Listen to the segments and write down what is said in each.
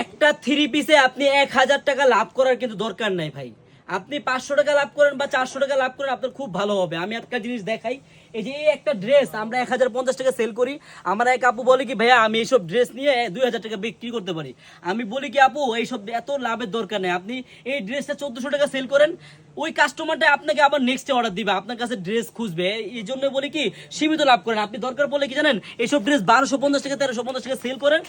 একটা থ্রি পিসে আপনি 1000 টাকা লাভ করার কিন্তু দরকার নাই ভাই। আপনি 500 টাকা লাভ করেন বা 400 টাকা লাভ করেন, আপনার খুব ভালো হবে। আমি একটা জিনিস দেখাই, এই যে এই একটা ড্রেস আমরা 1050 টাকা সেল করি। আমার এক আপু বলে কি ভাইয়া আমি এইসব ড্রেস নিয়ে 2000 টাকা বিক্রি করতে পারি। আমি বলি কি আপু এইসব এত লাভের দরকার নেই, আপনি এই ড্রেসটা 1400 টাকা সেল করেন, ওই কাস্টমারটা আপনাকে আবার নেক্সট অর্ডার দিবে, আপনার কাছে ড্রেস খুঁজবে। এই জন্য বলি কি সীমিত লাভ করেন। আপনি দরকার পড়লে কি জানেন, এইসব ড্রেস 1250 টাকা 1350 টাকা সেল করেন।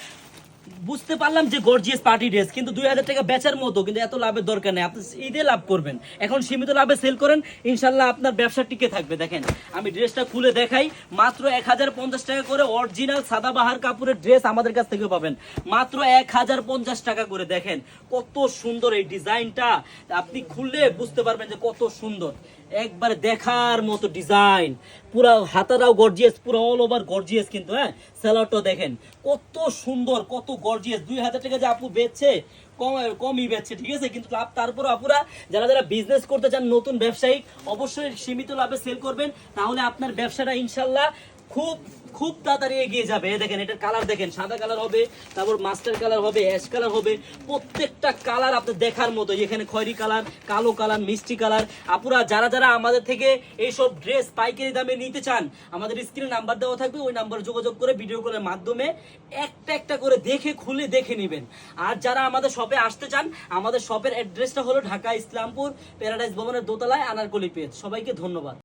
বুঝতে পারলাম যে গর্জিয়াস পার্টি ড্রেস, কিন্তু 2000 টাকা বেচার মতো, কিন্তু এত লাভের দরকার নেই। আপনি ঈদে লাভ করবেন, এখন সীমিত লাভে সেল করেন, ইনশাল্লাহ আপনার ব্যবসা টিকে থাকবে। দেখেন আমি ড্রেসটা খুলে দেখাই, মাত্র 1050 টাকা করে অরিজিনাল সাদাবাহার কাপড়ের ড্রেস আমাদের কাছ থেকে পাবেন মাত্র 1050 টাকা করে। দেখেন কত সুন্দর এই ডিজাইনটা, আপনি খুললে বুঝতে পারবেন যে কত সুন্দর, একবারে দেখার মতো ডিজাইন, পুরো হাতারাও গর্জিয়াস, পুরো অল ওভার গর্জিয়াস। কিন্তু হ্যাঁ স্যালাডটা দেখেন কত সুন্দর, কত গর্জিয়াস। 2000 টাকা যে আপু বেচছে, কমই বেচছে, ঠিক আছে, কিন্তু লাভ তারপর আপুরা যারা যারা বিজনেস করতে চান, নতুন ব্যবসায়িক, অবশ্যই সীমিত লাভে সেল করবেন, তাহলে আপনার ব্যবসাটা ইনশাল্লাহ খুব খুব তাড়াতাড়ি এগিয়ে যাবে। দেখেন এটার কালার দেখেন, সাদা কালার হবে, তারপর মাস্টার কালার হবে, অ্যাশ কালার হবে, প্রত্যেকটা কালার আপনার দেখার মতো। এখানে খয়েরি কালার, কালো কালার, মিষ্টি কালার। আপুরা যারা যারা আমাদের থেকে এইসব ড্রেস পাইকারি দামে নিতে চান, আমাদের স্ক্রিনে নাম্বার দেওয়া থাকবে, ওই নাম্বারে যোগাযোগ করে ভিডিও কলের মাধ্যমে একটা একটা করে দেখে খুলে দেখে নেবেন। আর যারা আমাদের শপে আসতে চান, আমাদের শপের অ্যাড্রেসটা হলো ঢাকা ইসলামপুর প্যারাডাইস ভবনের দোতলায়, আনারকলি পেজ। সবাইকে ধন্যবাদ।